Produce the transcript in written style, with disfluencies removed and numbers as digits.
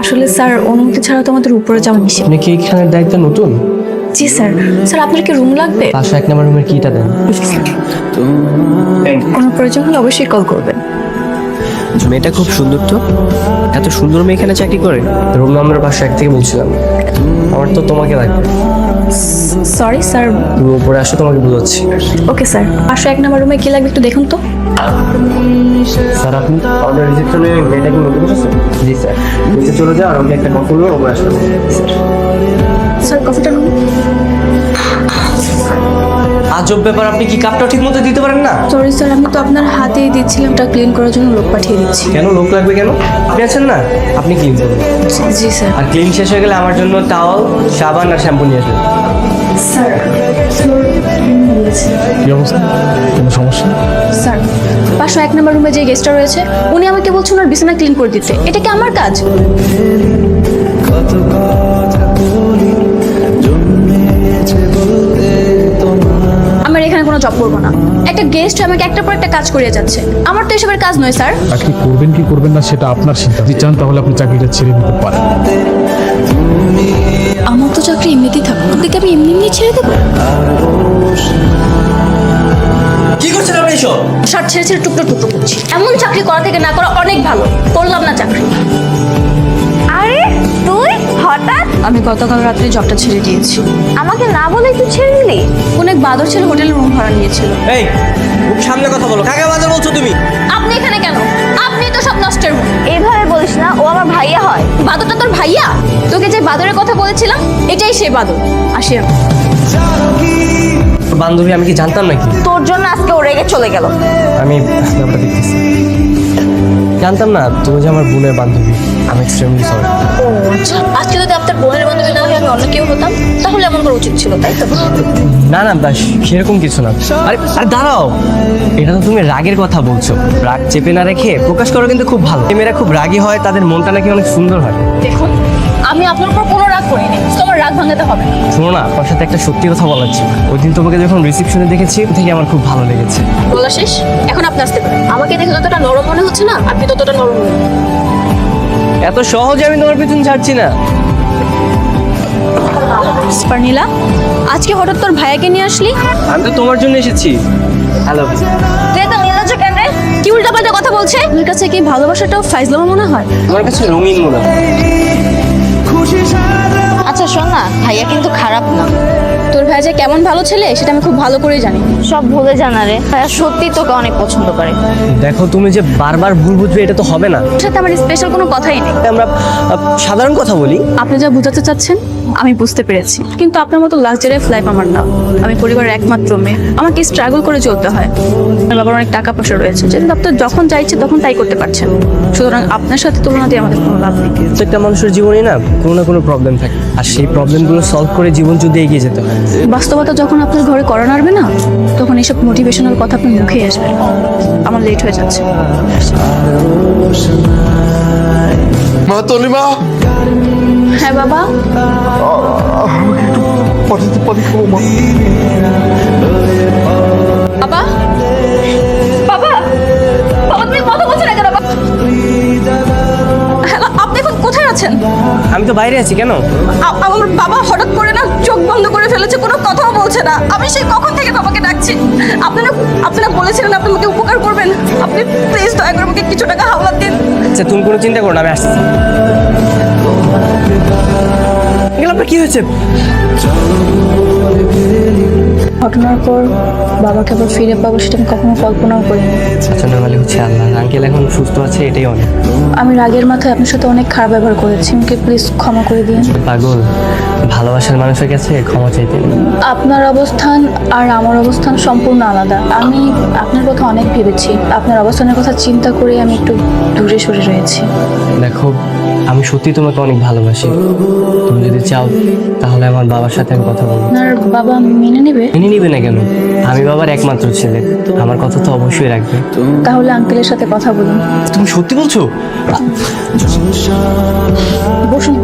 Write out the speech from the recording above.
আসলে স্যার অনুমতি ছাড়া তো আমাদের উপরে যাওয়া নিষেধ। আপনি কি এখানের দায়িত্ব নতুন? জি স্যার। স্যার আপনার কি রুম লাগবে? 501 নম্বর রুমের কিটা দেন। কোনো প্রয়োজন হলে অবশ্যই কল করবেন। মেয়েটা খুব সুন্দর তো, এত সুন্দর মেয়ে এখানে চাকরি করে। রুম নাম্বার 501 থেকে বলছিলাম, আমার তো তোমাকে লাগবে। Sorry sir. তুমি উপরে আসো, তোমাকে বুঝাচ্ছি। Okay sir. 501 নম্বর রুমে কি লাগবে একটু দেখুন তো। স্যার আপনি আমাদের রিসেপশনে মেয়েটাকে নতুন এসেছে? জি স্যার। নিচে চলে যাও, আর আমাকে একটা কফি নিয়ে উপরে আসতে হবে। স্যার কফিটা নিন। আজব ব্যাপার, আপনি কি কাপটা ঠিক মতো দিতে পারেন না? সরি স্যার, আমি তো আপনার হাতেই দিচ্ছিলাম, ওটা ক্লিন করার জন্য লোক পাঠিয়ে দিচ্ছি। কেন লোক লাগবে কেন? আপনি আছেন না, আপনি ক্লিন করুন। জি স্যার। আর ক্লিন শেষ হয়ে গেলে আমার জন্য টাওয়াল, সাবান আর শ্যাম্পু নিয়ে আসবেন। স্যার কি অবস্থা? কোনো সমস্যা? স্যার 501 নম্বর রুমে যে গেস্টটা রয়েছে উনি আমাকে বলছেন ওনার বিছানা ক্লিন করে দিতে। এটা কি আমার কাজ? আমার এখানে কোনো জব করবো না। একটা গেস্ট আমাকে একটার পর একটা কাজ করিয়ে যাচ্ছে, আমার তো এসবের কাজ নয় স্যার। চাকরি করবেন কি করবেন না সেটা আপনার সিদ্ধান্ত। যদি চান তাহলে আপনি চাকরিটা ছেড়ে দিতে পারেন। আমার তো চাকরি এমনিতেই থাকবো, ওদেরকে আমি এমনি এমনি ছেড়ে দেবো? কি করছেন আপনি এসব? শার্ট ছেড়ে ছেড়ে টুকরো টুকরো করছি। এমন চাকরি করা থেকে না করা অনেক ভালো। করলাম না চাকরি। আরে তুই হঠাৎ আমি গতকাল রাত্রে জবটা ছেড়ে দিয়েছি। আমাকে না বলে তুই ছেড়ে দিলি? অনেক বাদর ছেলে হোটেলে রুম ভাড়া নিয়েছিল। এই খুব সামনে কথা বলো, কাকে বাজার বলছো তুমি? আপনি এখানে কেন? আপনি তো সব নষ্টের মূল। এইভাবে বলিস না, ও আমার ভাইয়া হয়। বাদরটা তোর ভাইয়া? তোকে যে বাদরের কথা বলেছিলাম এটাই সেই বাদর। আসি আমি। বান্ধবী আমি কি জানতাম নাকি? তোর জন্য আজকে ও রেগে চলে গেল। আমি ব্যাপারটা দেখতেছি, জানতাম না তুমি যে আমার বোনের বান্ধবী। আমি এক্সট্রিমলি সরি। ও আচ্ছা, আজকে যদি আপনার বোনের বান্ধবী না হয়ে আমি অন্য কেউ হতাম তাহলে এমন করা উচিত ছিল, তাই তো? না না বাস সেরকম কিছু না। আরে আরে দাঁড়াও, এটা তো তুমি রাগের কথা বলছো। রাগ চেপে না রেখে প্রকাশ করো কিন্তু খুব ভালো। মেয়েরা খুব রাগী হয়, তাদের মনটা নাকি অনেক সুন্দর হয়। দেখুন, আমি আপনার উপর কোনো রাগ করিনি, তোমার রাগ ভাঙাতে হবে না। শোনো না, আমার সাথে একটা সত্যি কথা বলার ছিল। ওই দিন তোমাকে যখন রিসেপশনে দেখেছি থেকে আমার খুব ভালো লেগেছে। বলা শেষ, এখন আপনি আসতে পারেন। আমাকে দেখে যতটা নরম মনে হচ্ছে না, আপনি ততটা নরম নন। এত সহজে আমি তোমার পিছন ছাড়ছি না। স্পার্নিলা, আজকে হঠাৎ তোর ভাইয়াকে নিয়ে আসলি? আমি তো তোমার জন্য এসেছি। হ্যালো। তুই তো নির্লজ্জ কেন রে? কি উল্টাপাল্টা কথা বলছে? আপনার কাছে কি ভালোবাসাটাও ফাইজলামা মনে হয়? আমার কাছে রঙিন মনে হয়। আচ্ছা শোন না, ভাইয়া কিন্তু খারাপ না। তোর ভাইয়া যে কেমন ভালো ছেলে সেটা আমি খুব ভালো করেই জানি। সব ভুলে জানা রে, ভাইয়া সত্যি তোকে অনেক পছন্দ করে। দেখো তুমি যে বারবার ভুল বুঝবে এটা তো হবে না। ওর সাথে আমার স্পেশাল কোনো কথাই নেই। আমরা সাধারণ কথা বলি। আপনি যা বোঝাতে চাচ্ছেন আমি বুঝতে পেরেছি, কিন্তু আপনার মতো লাক্সারিয়াস লাইফ আমার না। আমি পরিবারের একমাত্র মেয়ে, আমাকে স্ট্রাগল করে চলতে হয়। আমার বাবার অনেক টাকা পয়সা রয়েছে, যেদিন আপনার যখন চাইছে তখন তাই করতে পারছেন। সুতরাং আপনার সাথে তুলনা দিয়ে আমাদের কোনো লাভ নেই। প্রত্যেকটা মানুষের জীবনে না কোনো না কোনো প্রবলেম থাকে, আর সেই প্রবলেমগুলো সলভ করে জীবন যদি এগিয়ে যেতে হয়। বাস্তবতা যখন আপনার ঘরে করা নাড়বে না, তখন এসব মোটিভেশনাল কথা আপনার মুখেই আসবে। আমার লেট হয়ে যাচ্ছে। মা তলিমা, হ্যাঁ বাবা। আমাকে একটু পাঠাতে পারি মা? বাবা, বাবা, বাবা তুমি কথা বলছো না কেন? হ্যালো, আপনি এখন কোথায় আছেন? আমি তো বাইরে আছি। কেন? আমার বাবা হঠাৎ করে না চোখ বন্ধ করে ফেলেছে, কোনো কথাও বলছে না। আমি সেই কখন থেকে বাবাকে ডাকছি। আপনারা বলেছিলেন আপনি আমাকে উপকার করবেন। আপনি প্লিজ দয়া করে আমাকে কিছু টাকা হাওলাত দিন। আচ্ছা তুমি কোনো চিন্তা করো না, আমি আসছি। এগুলো আপনার কি হয়েছে? ঘটনার পর বাবাকে আবার ফিরে পাবো সেটা আমি কখনো কল্পনাও করিনি। আচ্ছা নর্মালি হচ্ছে আল্লাহ, আঙ্কেল এখন সুস্থ আছে এটাই অনেক। আমি রাগের মাথায় আপনার সাথে অনেক খারাপ ব্যবহার করেছি, আমাকে প্লিজ ক্ষমা করে দিন। পাগল, ভালোবাসার মানুষের কাছে ক্ষমা চাইতে নেই। আপনার অবস্থান আর আমার অবস্থান সম্পূর্ণ আলাদা। আমি আপনার কথা অনেক ভেবেছি, আপনার অবস্থানের কথা চিন্তা করে আমি একটু দূরে সরে রয়েছি। দেখো আমি সত্যি তোমাকে অনেক ভালোবাসি। তুমি যদি চাও তাহলে আমার বাবার সাথে আমি কথা বলবো। আপনার বাবা মেনে নেবে? মেনে নিবে না কেন? আমি বাবার একমাত্র ছেলে, আমার কথা তো অবশ্যই রাখবে। তাহলে আঙ্কেলের সাথে কথা বলুন। তুমি সত্যি বলছো? বসুন।